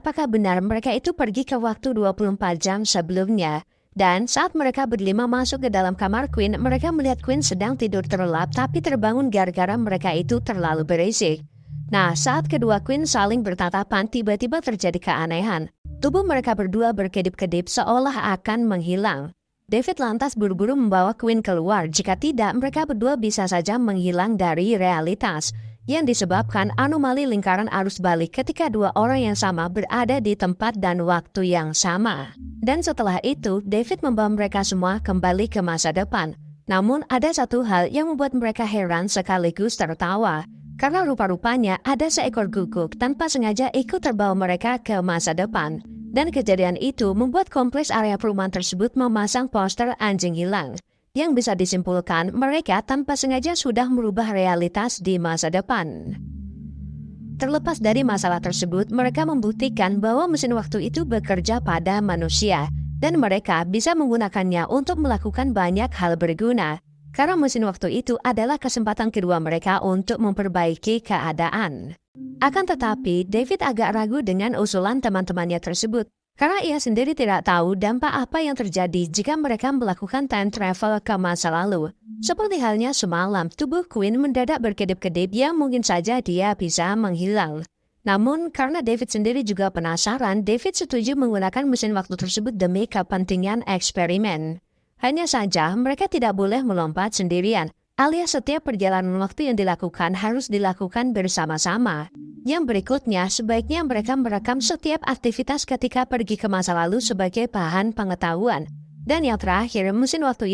apakah benar mereka itu pergi ke waktu 24 jam sebelumnya. Dan saat mereka berlima masuk ke dalam kamar Queen, mereka melihat Queen sedang tidur terlelap tapi terbangun gara-gara mereka itu terlalu berisik. Nah, saat kedua Queen saling bertatapan, tiba-tiba terjadi keanehan. Tubuh mereka berdua berkedip-kedip seolah akan menghilang. David lantas buru-buru membawa Queen keluar, jika tidak mereka berdua bisa saja menghilang dari realitas yang disebabkan anomali lingkaran arus balik ketika dua orang yang sama berada di tempat dan waktu yang sama. Dan setelah itu, David membawa mereka semua kembali ke masa depan. Namun ada satu hal yang membuat mereka heran sekaligus tertawa. Karena rupa-rupanya ada seekor guguk tanpa sengaja ikut terbawa mereka ke masa depan. Dan kejadian itu membuat kompleks area perumahan tersebut memasang poster anjing hilang. Yang bisa disimpulkan mereka tanpa sengaja sudah merubah realitas di masa depan. Terlepas dari masalah tersebut, mereka membuktikan bahwa mesin waktu itu bekerja pada manusia. Dan mereka bisa menggunakannya untuk melakukan banyak hal berguna. Karena mesin waktu itu adalah kesempatan kedua mereka untuk memperbaiki keadaan. Akan tetapi, David agak ragu dengan usulan teman-temannya tersebut. Karena ia sendiri tidak tahu dampak apa yang terjadi jika mereka melakukan time travel ke masa lalu. Seperti halnya semalam, tubuh Queen mendadak berkedip-kedip yang mungkin saja dia bisa menghilang. Namun, karena David sendiri juga penasaran, David setuju menggunakan mesin waktu tersebut demi kepentingan eksperimen. Hanya saja, mereka tidak boleh melompat sendirian, alias setiap perjalanan waktu yang dilakukan harus dilakukan bersama-sama. Yang berikutnya, sebaiknya mereka merekam setiap aktivitas ketika pergi ke masa lalu sebagai bahan pengetahuan. Dan yang terakhir, mesin waktu itu